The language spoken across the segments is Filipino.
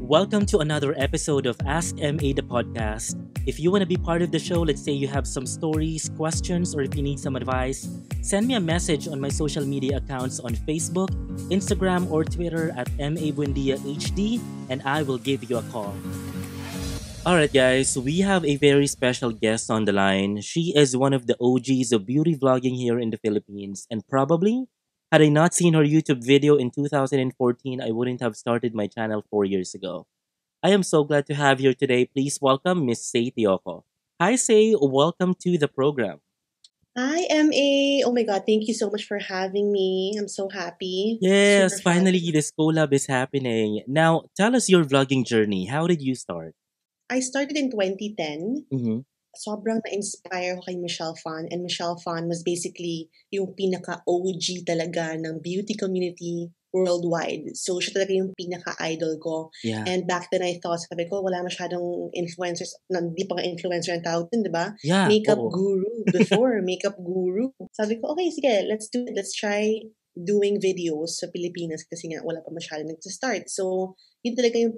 Welcome to another episode of Ask MA the podcast. If you want to be part of the show, let's say you have some stories, questions, or if you need some advice, send me a message on my social media accounts on Facebook, Instagram, or Twitter at MABuendiaHD and I will give you a call. Alright, guys, we have a very special guest on the line. She is one of the OGs of beauty vlogging here in the Philippines, and probably, had I not seen her YouTube video in 2014, I wouldn't have started my channel 4 years ago. I am so glad to have you today. Please welcome Miss Say Tioco. Hi, Say. Welcome to the program. Hi, MA. Oh my God, thank you so much for having me. I'm so happy. Super Yes, fun. finally, this collab is happening. Now, tell us your vlogging journey. How did you start? I started in 2010. Mm-hmm. Sobrang na-inspire ko kay Michelle Phan. And Michelle Phan was basically yung pinaka-OG talaga ng beauty community worldwide. So, siya talaga yung pinaka-idol ko. Yeah. And back then, I thought, sabi ko, wala masyadong influencers. Hindi pa nga influencer ang tawag din, di ba? Yeah. Makeup Oo. guru before. Makeup guru. Sabi ko, okay, sige, let's do it. Let's try doing videos sa Pilipinas kasi nga wala pa masyadong nag-start. So, yun talaga yung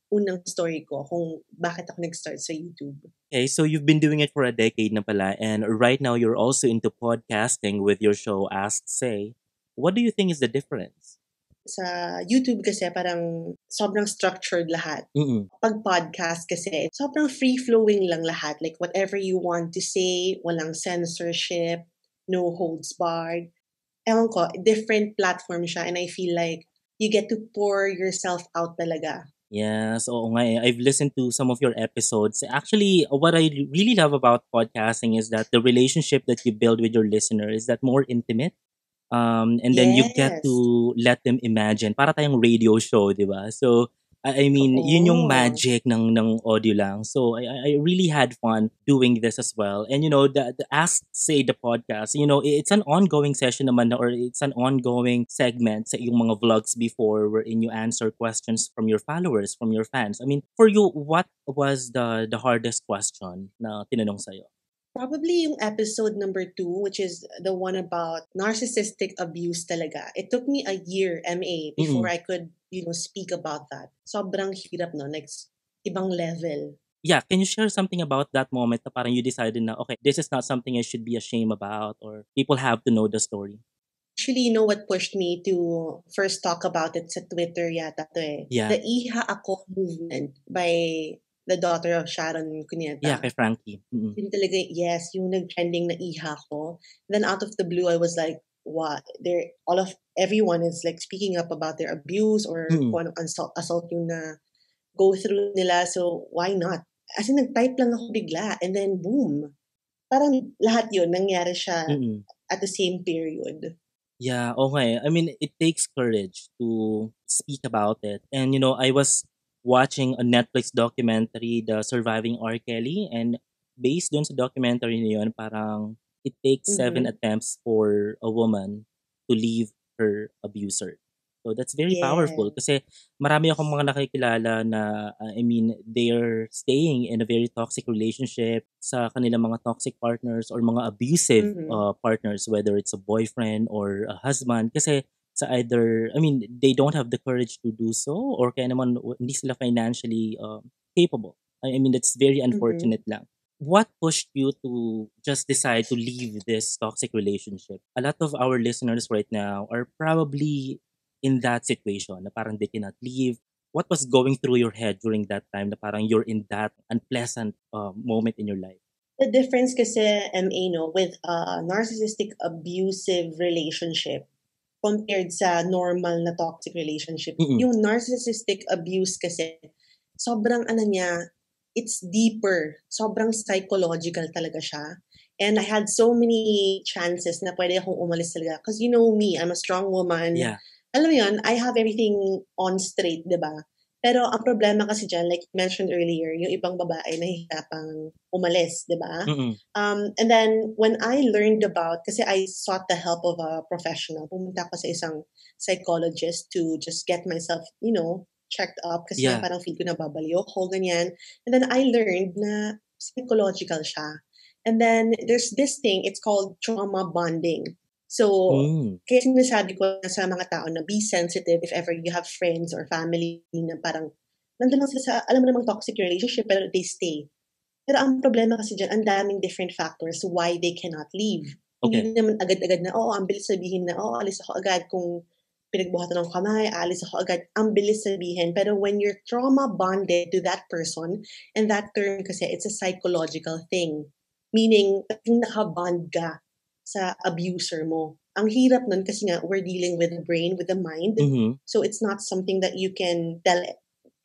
unang story ko kung bakit ako nag-start sa YouTube. Okay, so you've been doing it for a decade na pala, and right now you're also into podcasting with your show Ask Say. What do you think is the difference? Sa YouTube kasi parang sobrang structured lahat. Mm-mm. Pag podcast kasi, sobrang free-flowing lang lahat. Like whatever you want to say, walang censorship, no holds barred. Ewan ko, different platform siya and I feel like you get to pour yourself out talaga. Yes, oo nga eh. I've listened to some of your episodes. Actually, what I really love about podcasting is that the relationship that you build with your listener is that more intimate. And then you get Yes. to let them imagine. Para tayong radio show, di ba? So, I mean, yun yung Oo. magic ng audio lang. So, I really had fun doing this as well. And, the Ask Say the podcast, it's an ongoing session naman or it's an ongoing segment sa iyong mga vlogs before wherein you answer questions from your followers, from your fans. I mean, for you, what was the hardest question na tinanong sa'yo? Probably yung episode number 2, which is the one about narcissistic abuse talaga. It took me a year, MA, before I could, speak about that. Sobrang hirap no, like ibang level. Yeah, can you share something about that moment na parang you decided na, okay, this is not something I should be ashamed about or people have to know the story? Actually, you know what pushed me to first talk about it sa Twitter yata to eh. Yeah. The Iha Ako movement by the daughter of Sharon Cuneta. Yeah, kay Frankie. Mm-mm. Yun talaga, yes, yung nag-trending na Iha ko. Then out of the blue, I was like, what? Everyone is like speaking up about their abuse or kung anong assault yung na go through nila. So, why not? As in, nag-type lang ako bigla. And then, boom. Parang lahat yun, nangyari siya at the same period. Yeah, okay. I mean, it takes courage to speak about it. And, I was watching a Netflix documentary, The Surviving R. Kelly, and based dun sa documentary na yun, parang it takes 7 attempts for a woman to leave her abuser. So that's very powerful kasi marami akong mga nakikilala na, they're staying in a very toxic relationship sa kanilang mga toxic partners or mga abusive partners, whether it's a boyfriend or a husband. Kasi they don't have the courage to do so or kaya naman hindi sila financially capable. I mean, that's very unfortunate lang. What pushed you to just decide to leave this toxic relationship? A lot of our listeners right now are probably in that situation na parang they cannot leave. What was going through your head during that time na parang you're in that unpleasant moment in your life? The difference kasi, MA, no, with a narcissistic abusive relationship compared sa normal na toxic relationship. Yung narcissistic abuse kasi, sobrang it's deeper. Sobrang psychological talaga siya. And I had so many chances na pwede akong umalis talaga. Because you know me, I'm a strong woman. Yeah. Alam mo yun, I have everything on straight, di ba? Pero ang problema kasi dyan, like mentioned earlier, yung ibang babae nahihirapang umalis, di ba? And then, when I learned kasi I sought the help of a professional, pumunta ako sa isang psychologist to just get myself, checked up kasi parang feel ko nababaliw ako, ganyan. And then I learned na psychological siya. And then, there's this thing, it's called trauma bonding. So, kaya sinasabi ko sa mga tao na be sensitive if ever you have friends or family na parang nandun lang sila sa, alam mo namang toxic relationship, pero they stay. Pero ang problema kasi dyan, ang daming different factors why they cannot leave. Okay. Hindi naman agad-agad na, ang bilis sabihin na, alis ako agad. Kung pinagbuhatan ng kamay, alis ako agad. Ang bilis sabihin. Pero when you're trauma bonded to that person, and that term kasi, it's a psychological thing. Meaning, nakabond ka sa abuser mo. Ang hirap nun kasi nga, we're dealing with the brain, with the mind. Mm-hmm. So it's not something that you can tell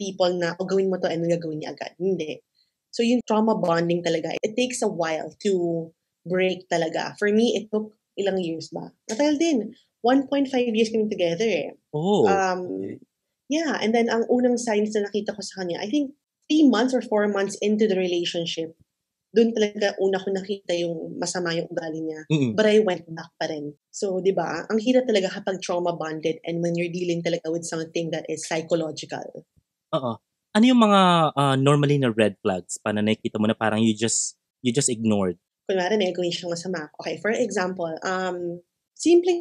people na, gawin mo to and gagawin niya agad. Hindi. So yung trauma bonding talaga, it takes a while to break talaga. For me, it took ilang years ba? Matagal din. 1.5 years kami together eh. Okay. Yeah, and then ang unang signs na nakita ko sa kanya, I think 3 months or 4 months into the relationship, doon talaga una ko nakita yung masama yung ugali niya. Mm-mm. But I went back pa rin. So, di ba, ang hirap talaga kapag trauma bonded and when you're dealing talaga with something that is psychological. Oo. Ano yung mga normally na red flags pa na nakikita mo na parang you just ignored? Kunwari may gawin siyang masama. Okay, for example, simple,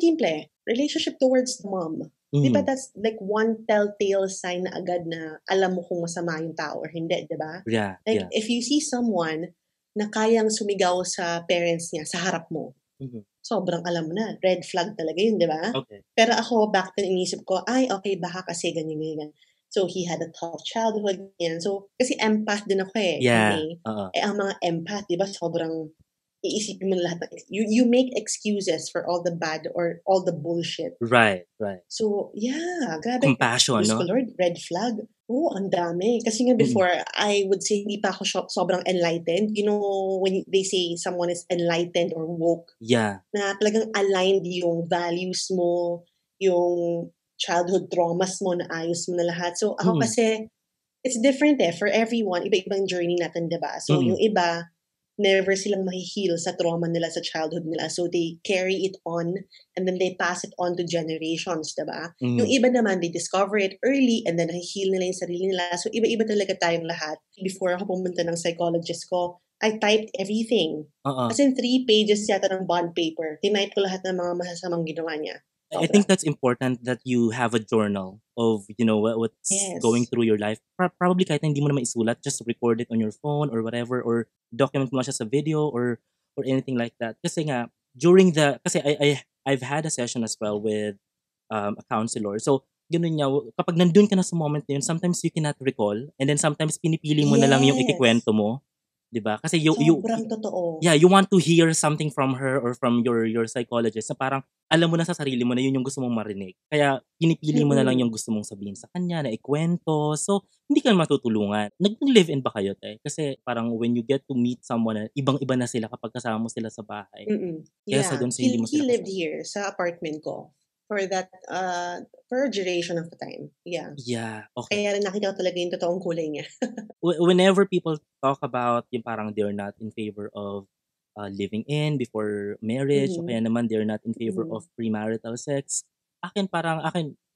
relationship towards the mom. Di ba that's like one telltale sign na agad na alam mo kung masama yung tao or hindi, di ba? Yeah. Like, if you see someone na kayang sumigaw sa parents niya sa harap mo, sobrang alam mo na, red flag talaga yun, di ba? Okay. Pero ako, back then, inisip ko, okay, baka kasi ganyan. So, he had a tough childhood. Yan. So, kasi empath din ako eh. Yeah. Ang mga empath, di ba, sobrang iisipin mo lahat. You make excuses for all the bad or all the bullshit. Right. So, yeah, grabe. Compassion, Diyos no? ko Lord, red flag. Ang dami. Kasi nga before, I would say hindi pa ako sobrang enlightened. You know, when they say someone is enlightened or woke, Yeah. na talagang aligned yung values mo, yung childhood traumas mo, na ayos mo na lahat. So, ako kasi, it's different for everyone. Iba-ibang journey natin, diba? So, yung iba, never silang mahihil sa trauma nila sa childhood nila. So, they carry it on and then they pass it on to generations, diba? Yung iba naman, they discover it early and then nahihil nila yung sarili nila. So, iba-iba talaga tayong lahat. Before ako pumunta ng psychologist ko, I typed everything. As in 3 pages yata ng bond paper. Tinype ko lahat ng mga masasamang ginawa niya. I think that's important that you have a journal of, what's going through your life. Probably kahit hindi mo naman isulat, just record it on your phone or whatever, or document mo lang siya sa video or anything like that. Kasi nga, kasi I've had a session as well with a counselor. So, ganun niya, kapag nandun ka na sa moment na yun, sometimes you cannot recall, and then sometimes pinipili mo na lang yung ikikwento mo. Diba? Kasi sobrang totoo. Yeah, you want to hear something from her or from your psychologist na parang alam mo na sa sarili mo na yun yung gusto mong marinig. Kaya pinipili mo na lang yung gusto mong sabihin sa kanya, na ikwento. So, hindi ka matutulungan. Nag-live-in ba kayo, te? Kasi parang when you get to meet someone, ibang-iba na sila kapag kasama mo sila sa bahay. Kaya sa doon sa hindi mo He sila lived here sa apartment ko for that, for a duration of the time. Yeah. Yeah, okay. Kaya rin nakita ko talaga yung totoong kulay niya. Whenever people talk about yung parang they're not in favor of living in before marriage, o kaya naman they're not in favor of premarital sex, akin,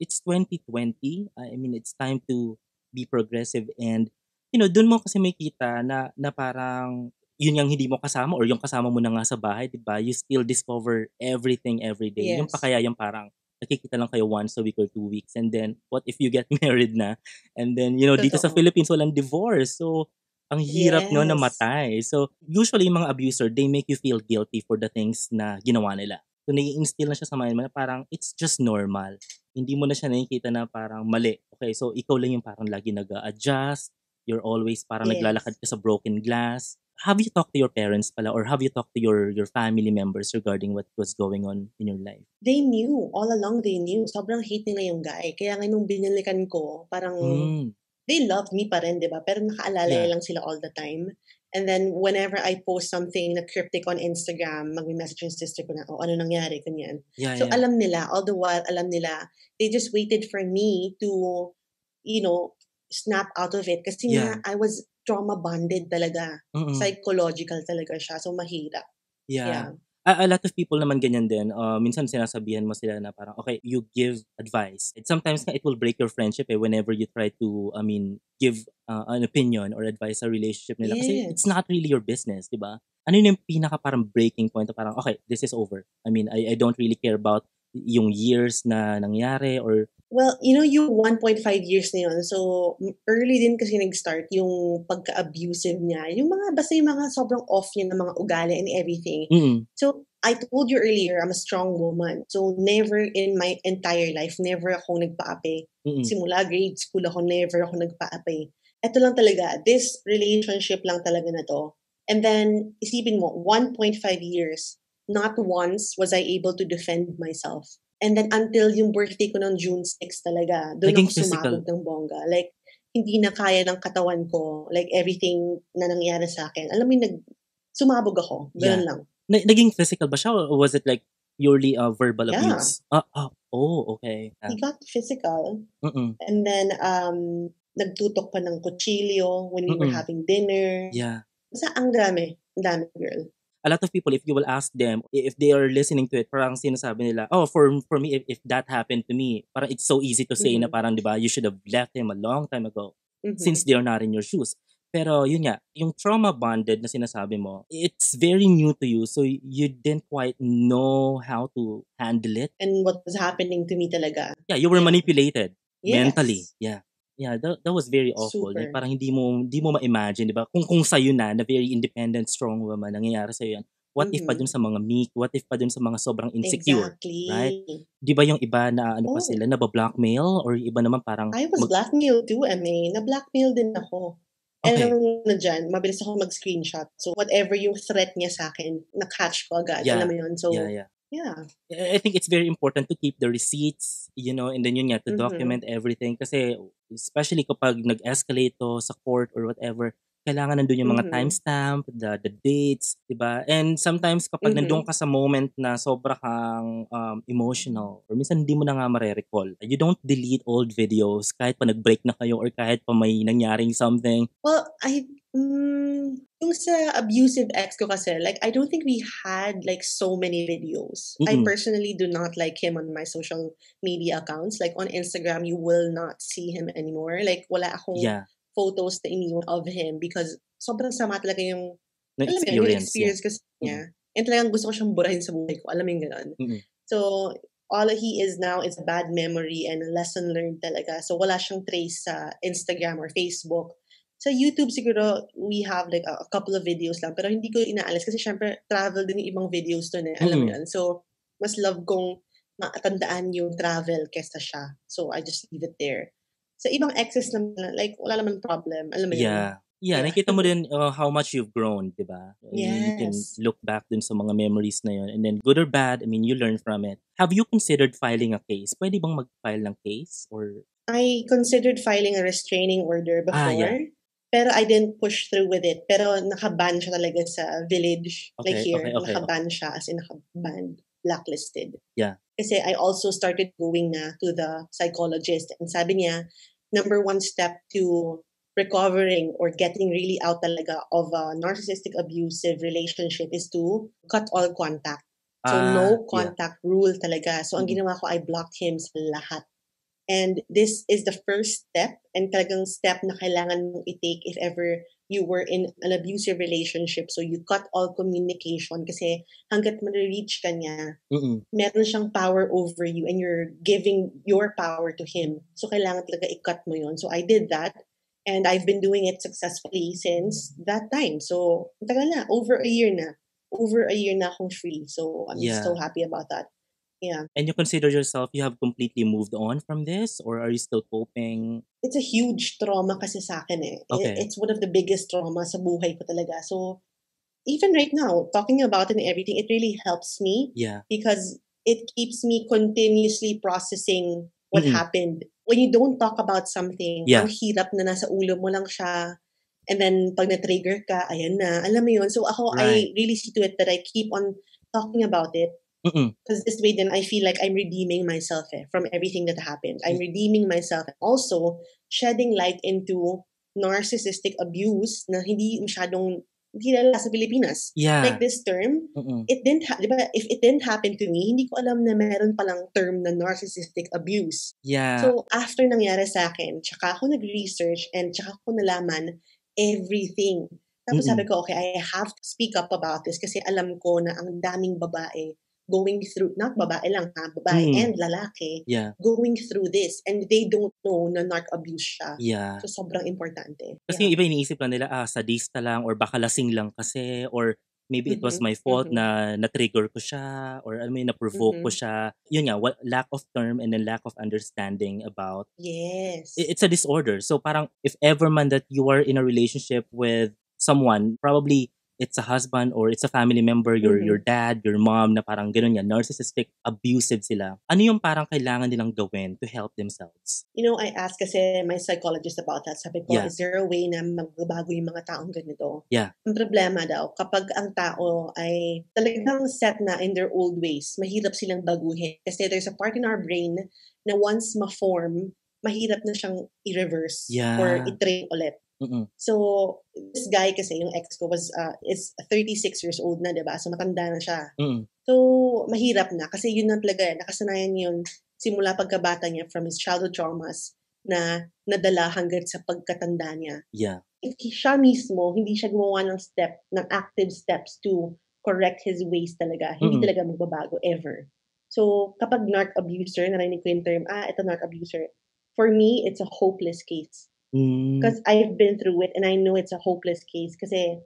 it's 2020. I mean, it's time to be progressive and, dun mo kasi makita na parang yun yung hindi mo kasama or yung kasama mo na nga sa bahay, di ba? You still discover everything every day. Yung pa kaya yung parang nakikita lang kayo once a week or 2 weeks, and then what if you get married na, and then dito sa Philippines walang divorce, so ang hirap no na matay. So usually yung mga abuser, they make you feel guilty for the things na ginawa nila. So nai-instill na siya sa mind mo na parang it's just normal. Hindi mo na siya nakikita na parang mali. Okay, so ikaw lang yung parang lagi nag-a-adjust. You're always parang naglalakad ka sa broken glass. Have you talked to your parents pala, or have you talked to your family members regarding what was going on in your life? They knew. All along, they knew. Sobrang hate nila yung guy. Kaya nga nung binalikan ko, parang they loved me pa rin, di ba? Pero nakaalala lang sila all the time. And then, whenever I post something na cryptic on Instagram, mag-message yung sister ko na, ano nangyari, ganyan. So, alam nila. All the while, alam nila. They just waited for me to, snap out of it. Kasi nga, I was trauma bonded talaga. Psychological talaga siya. So, mahirap. Yeah. A lot of people naman ganyan din. Minsan sinasabihan mo sila na parang, okay, you give advice. And sometimes it will break your friendship whenever you try to, give an opinion or advice sa relationship nila. Kasi it's not really your business, di ba? Ano yung pinaka parang breaking point na parang, okay, this is over. I mean, I don't really care about yung years na nangyari or Well, yung 1.5 years na yun, so early din kasi nag-start yung pagka-abusive niya. Yung basta yung mga sobrang off niya ng mga ugali and everything. Mm. So, I told you earlier, I'm a strong woman. So, never in my entire life, never ako nagpaapi. Mm. Simula grade school ako, never ako nagpaapi. Ito lang talaga, this relationship lang talaga na to. And then, isipin mo, 1.5 years, not once was I able to defend myself. And then until yung birthday ko ng June 6 talaga, doon Naging ako physical. sumabog ng bongga. Like, hindi na kaya ng katawan ko. Like, everything na nangyari sa akin. Alam mo yung sumabog ako. Ganun Yeah. lang. Naging physical ba siya or was it like purely verbal Yeah. abuse? Okay. He got physical. Mm. And then, nagtutok pa ng kutsilyo when we were having dinner. Yeah. Basta ang dami. Ang dami, girl. A lot of people, if you will ask them, if they are listening to it, parang sinasabi nila, for me, if that happened to me, parang it's so easy to say na parang, di ba, you should have left him a long time ago since they are not in your shoes. Pero yun nga, yung trauma bonded na sinasabi mo, it's very new to you. So you didn't quite know how to handle it. And what was happening to me talaga. Yeah, you were manipulated mentally. Yes. Yeah, that was very awful. Super. Like, parang hindi mo ma-imagine, di ba? Kung sa'yo na very independent, strong woman, nangyayari sa'yo yan. What if pa dun sa mga meek? What if pa dun sa mga sobrang insecure? Exactly. Right? Di ba yung iba na pa sila, nabablockmail? Or iba naman parang... I was blackmailed too, MA. Na-blackmail din ako. And Okay. dyan, mabilis ako mag-screenshot. So, whatever yung threat niya sa akin, na-catch ko agad. Yeah. Alam mo yun? So, Yeah. yeah. I think it's very important to keep the receipts, and then yun nga, to document everything. Kasi, especially kapag nag-escalate to sa court or whatever, kailangan nandun yung mga timestamp, the dates, diba? And sometimes kapag nandun ka sa moment na sobra kang emotional, or minsan hindi mo na nga mare-recall, you don't delete old videos kahit pa nag-break na kayo or kahit pa may nangyaring something. Well, yung sa abusive ex ko kasi, like, I don't think we had, like, so many videos. I personally do not like him on my social media accounts. Like, on Instagram, you will not see him anymore. Like, wala akong photos na iniwan of him because sobrang sama talaga yung, alam mo yun, yung experience ko sa niya. And talagang gusto ko siyang burahin sa buhay ko. Alam mo yung ganun. So, all he is now is a bad memory and a lesson learned talaga. So, wala siyang trace sa Instagram or Facebook. Sa YouTube siguro, we have like a couple of videos lang. Pero hindi ko inaalis kasi syempre travel din yung ibang videos dun eh. Alam mo yun? So, mas love kong matandaan yung travel kesa siya. So, I just leave it there. Sa ibang exes naman, like, wala naman problem. Alam mo yun? Yeah, nakita mo din how much you've grown, di ba? You can Yes. look back dun sa mga memories na yun. And then, good or bad, I mean, you learn from it. Have you considered filing a case? Pwede bang mag-file ng case? Or... I considered filing a restraining order before. Pero I didn't push through with it. Pero nakaban siya talaga sa village. Like here, nakaban siya as in nakaban, blacklisted. Yeah. Kasi I also started going na to the psychologist. And sabi niya, number one step to recovering or getting really out talaga of a narcissistic abusive relationship is to cut all contact. So no contact rule talaga. So ang ginawa ko, I blocked him sa lahat. And this is the first step and talagang step na kailangan mong i-take if ever you were in an abusive relationship. So you cut all communication kasi hanggat ma-reach ka niya, meron siyang power over you and you're giving your power to him. So kailangan talaga i-cut mo yun. So I did that and I've been doing it successfully since that time. So tagal na, over a year na. Over a year na akong free. So I'm so happy about that. Yeah. And you consider yourself, you have completely moved on from this? Or are you still coping? It's a huge trauma kasi sa akin eh. Okay. It's one of the biggest trauma sa buhay ko talaga. So, even right now, talking about it and everything, it really helps me. Yeah. Because it keeps me continuously processing what happened. When you don't talk about something, ang hirap na nasa ulo mo lang siya. And then, pag na-trigger ka, ayan na. Alam mo yun? So, ako, I really see to it that I keep on talking about it. Because this way then I feel like I'm redeeming myself from everything that happened. I'm redeeming myself and also shedding light into narcissistic abuse na hindi masyadong kilala sa Pilipinas. Yeah. Like this term, it didn't diba, if it didn't happen to me, hindi ko alam na meron palang term na narcissistic abuse. Yeah. So after nangyari sa akin, tsaka ako nag-research and tsaka ko nalaman everything. Tapos sabi ko, okay, I have to speak up about this kasi alam ko na ang daming babae going through, not babae lang ha, babae and lalaki, going through this and they don't know na narc abuse siya. Yeah. So, sobrang importante. Kasi yung iba iniisip lang nila, sadista lang or baka lasing lang kasi or maybe it was my fault na na-trigger ko siya or alam mo yun, na-provoke ko siya. Yun nga, lack of term and then lack of understanding about Yes. it's a disorder. So parang if ever man that you are in a relationship with someone, probably it's a husband or it's a family member, your dad, your mom, na parang ganun yan, narcissistic, abusive sila. Ano yung parang kailangan nilang gawin to help themselves? You know, I asked kasi my psychologist about that. Sabi ko, is there a way na magbabago yung mga taong ganito? Yeah. Ang problema daw, kapag ang tao ay talagang set na in their old ways, mahirap silang baguhin. Kasi there's a part in our brain na once ma-form, mahirap na siyang i-reverse or i-train ulit. So, this guy kasi, yung ex ko, is 36 years old na, diba? So, matanda na siya. So, mahirap na. Kasi yun na talaga, nakasanayan yun simula pagkabata niya from his childhood traumas na nadala hanggang sa pagkatanda niya. Yeah. If siya mismo, hindi siya gumawa ng active steps to correct his ways talaga, hindi talaga magbabago ever. So, kapag narc abuser, narinig ko yung term, ito narc abuser, for me, it's a hopeless case. Because I've been through it and I know it's a hopeless case kasi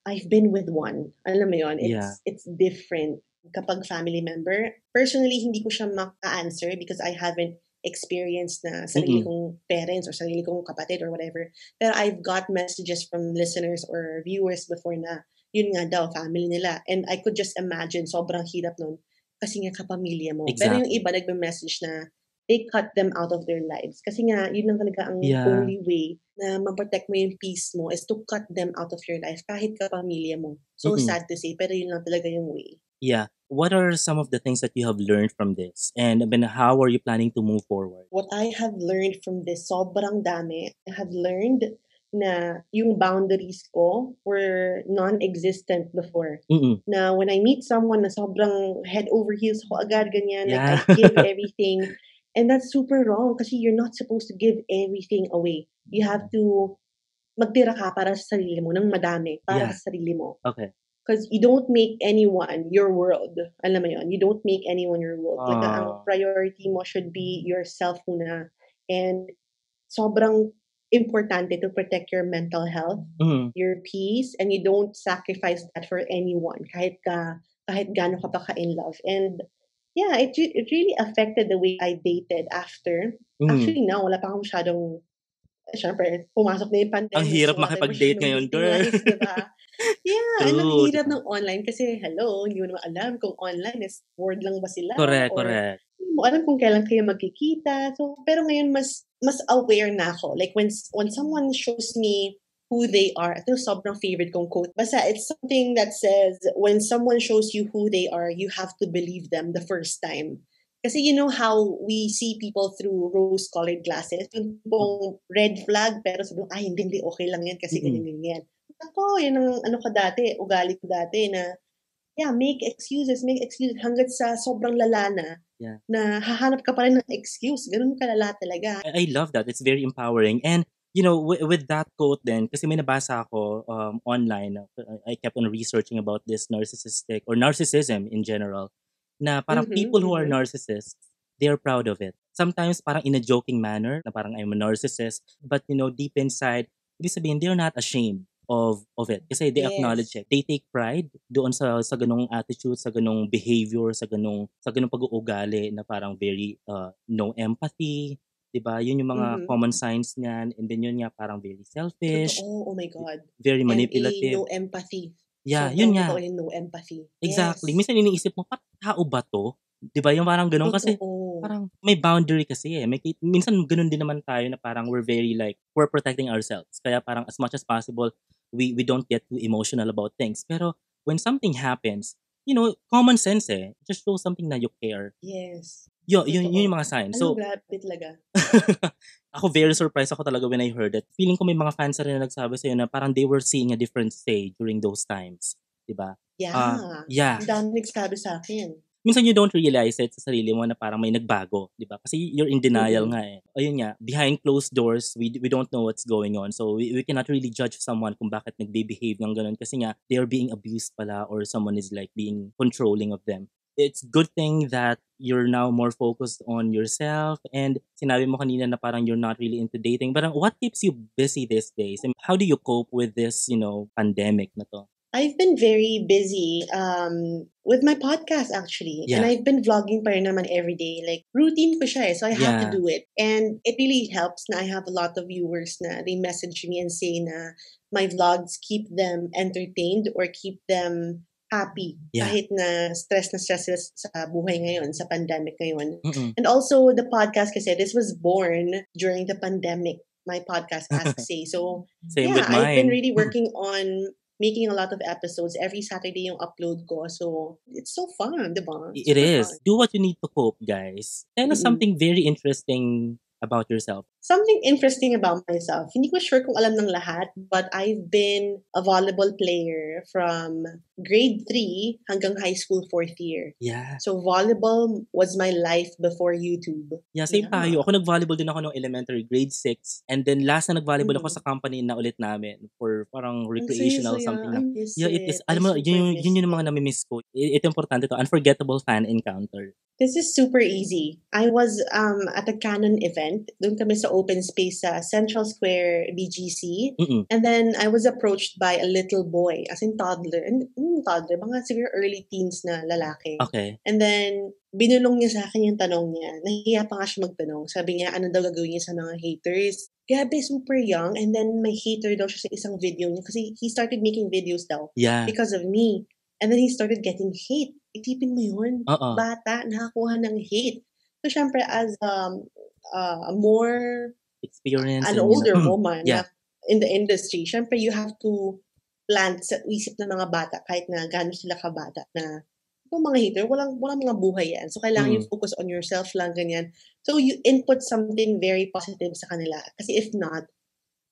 I've been with one. Alam mo yun, it's different kapag family member. Personally, hindi ko siya maka-answer because I haven't experienced na sarili kong parents or sarili kong kapatid or whatever. Pero I've got messages from listeners or viewers before na yun nga daw, family nila. And I could just imagine, sobrang hirap nun kasi nga kapamilya mo. Exactly. Pero yung iba nagme-message na they cut them out of their lives. Kasi nga, yun lang talaga ang only way na ma-protect mo yung peace mo is to cut them out of your life kahit kapamilya mo. So sad to say, pero yun lang talaga yung way. Yeah. What are some of the things that you have learned from this? And how are you planning to move forward? What I have learned from this, sobrang dami. I have learned na yung boundaries ko were non-existent before. Na when I meet someone na sobrang head over heels ko agad, ganyan, like I give everything. And that's super wrong kasi you're not supposed to give everything away. You have to magtira ka para sa sarili mo ng madami para sa sarili mo. Okay. Because you don't make anyone your world. Alam mo yun? You don't make anyone your world. Like, ang priority mo should be yourself muna. And sobrang importante to protect your mental health, your peace, and you don't sacrifice that for anyone kahit gaano ka pa ka-in love. And yeah, it really affected the way I dated after. Actually, now, wala pa akong masyadong, syempre, pumasok na yung pandemic. Ang hirap so makipag-date ngayon, girl. Life, diba? Yeah, True, and ang hirap ng online kasi, hello, hindi mo naman alam kung online is word lang ba sila. Correct. Hindi mo alam kung kailan kayo magkikita. So, pero ngayon, mas aware na ako. Like, when someone shows me who they are. Ito sobrang favorite kong quote. Basta it's something that says, when someone shows you who they are, you have to believe them the first time. Kasi you know how we see people through rose-colored glasses? Yung pong red flag, pero sabi mo, hindi, okay lang yan kasi ganyan. Ako, yan ang ugali ko dati na, make excuses hanggat sa sobrang lala na, na hahanap ka pa rin ng excuse. Ganun kalala talaga. I love that. It's very empowering. And you know, with that quote then, kasi may nabasa ako online, I kept on researching about this narcissistic or narcissism in general, na parang people who are narcissists, they are proud of it. Sometimes parang in a joking manner, na parang I'm a narcissist, but you know, deep inside, ibig sabihin, they're not ashamed of it. Kasi they acknowledge it. They take pride doon sa ganung attitude, sa ganung behavior, sa ganung pag-uugali na parang very no empathy. Diba? Yun yung mga common signs niyan. And then yun nga parang very selfish. Oh my God. Very manipulative. No empathy. Yeah, yun nga. No empathy. Exactly. Yes. Minsan iniisip mo, tao ba to? Diba? Yung parang ganun. Kasi parang may boundary kasi eh. Minsan ganun din naman tayo na parang we're protecting ourselves. Kaya parang as much as possible, we don't get too emotional about things. Pero when something happens, you know, common sense eh. Just show something na you care. Yes. Yun yung mga signs. So, grabe talaga. ako very surprised ako talaga when I heard it. Feeling ko may mga fans rin na nagsabi sa'yo na parang they were seeing a different stage during those times. Diba? Yeah. Ang dami nagsabi sa akin. Minsan you don't realize it sa sarili mo na parang may nagbago, di ba? Kasi you're in denial nga eh. Ayun nga, behind closed doors, we don't know what's going on. So we cannot really judge someone kung bakit nagbe-behave ng ganun kasi nga they are being abused pala or someone is like being controlling of them. it's good thing that you're now more focused on yourself, and sinabi mo kanina na parang you're not really into dating. But what keeps you busy these days? And how do you cope with this, pandemic na to? I've been very busy with my podcast actually. And Yeah. I've been vlogging pa rin naman every day. Like, routine ko siya so I have to Yeah. do it. And it really helps na I have a lot of viewers na they message me and say na my vlogs keep them entertained or keep them happy. Yeah. Kahit na stress sila sa buhay ngayon, sa pandemic ngayon. Mm-mm. And also, the podcast kasi, this was born during the pandemic. My podcast, Ask Say. So, Same with I've been mine. really working on making a lot of episodes. Every Saturday yung upload ko. So, it's so fun, diba? It Super is. fun. Do what you need to cope, guys. Tell us something very interesting about yourself. Something interesting about myself. Hindi ko sure kung alam ng lahat, but I've been a volleyball player from grade 3 hanggang high school 4th year. Yeah. So, volleyball was my life before YouTube. Yeah, same tayo. Ako nag-volleyball din ako nung elementary, grade 6. And then last na nag-volleyball ako sa company na ulit namin for parang recreational something na. Yeah, it is. Alam mo, yun yung mga nami-miss ko. Ito importante to. Unforgettable fan encounter. This is super easy. I was at a Canon event. Doon kami sa open space sa Central Square, BGC. And then I was approached by a little boy, as in toddler. Toddler, mga siguro early teens na lalaki. Okay. And then, binulong niya sa akin yung tanong niya. Nahihiya pa nga siya magtanong. Sabi niya, ano daw gagawin niya sa mga haters? Grabe, super young. And then, may hater daw siya sa isang video niya. Kasi he started making videos daw. Yeah. Because of me. And then he started getting hate. Itipin mo yun. Bata, nakakuha ng hate. So, syempre, as a more experience, an older woman in the industry, syempre, you have to plant sa isip ng mga bata kahit na gano'n sila kabata na kung mga hater, walang mga buhay yan. So, kailangan you focus on yourself lang, ganyan. So, you input something very positive sa kanila. Kasi if not,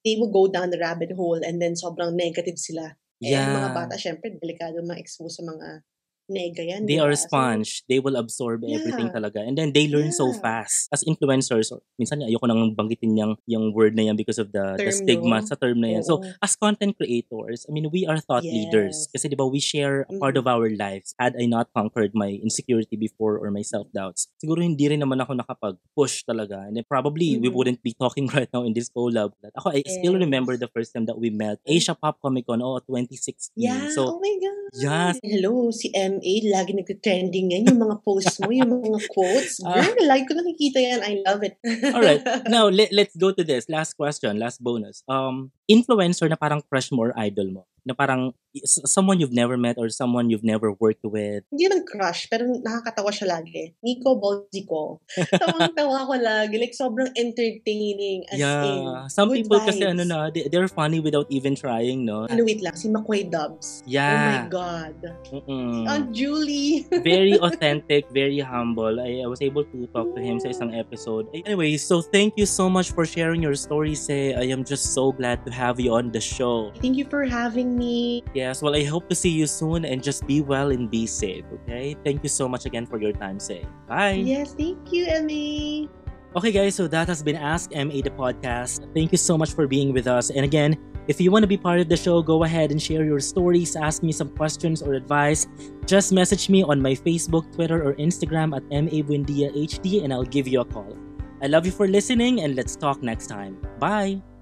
they will go down the rabbit hole and then sobrang negative sila. Yeah. Mga bata, syempre, delikado ma-expose sa mga nega yan. They are a sponge. They will absorb everything talaga. And then they learn so fast. As influencers, minsan ayoko nang banggitin yung word na yan because of the stigma sa term na yan. So, as content creators, I mean, we are thought leaders. Kasi di ba, we share a part of our lives. Had I not conquered my insecurity before or my self-doubts, siguro hindi rin naman ako nakapag-push talaga. And then probably, we wouldn't be talking right now in this collab. Ako, I still remember the first time that we met. Asia Pop Comic Con, 2016. Yeah, so, oh my God. Yes. Hello, si MA, lagi nagte-trending yan, yung mga posts mo, yung mga quotes. Girl, lagi ko nakikita yan. I love it. Alright. Now, let's go to this. Last question, last bonus. Influencer na parang crush mo or idol mo? Na parang someone you've never met or someone you've never worked with? Hindi naman crush, pero nakakatawa siya lagi. Nico Bolzico. Tawang-tawa ko lagi. Like, sobrang entertaining as in. Some Good people vibes. kasi they're funny without even trying, no? Wait lang, si McQuay Dubs. Yeah. Oh my God. Si Aunt Julie. Very authentic, very humble. I was able to talk to him sa isang episode. Anyway, so thank you so much for sharing your story, Say. I am just so glad to have you on the show. Thank you for having me. Yes, well, I hope to see you soon and just be well and be safe, okay? Thank you so much again for your time, Say. Bye! Yes, thank you, MA. Okay, guys, so that has been Ask MA the podcast. Thank you so much for being with us. And again, if you want to be part of the show, go ahead and share your stories, ask me some questions or advice. Just message me on my Facebook, Twitter, or Instagram at MABuendiaHD and I'll give you a call. I love you for listening and let's talk next time. Bye!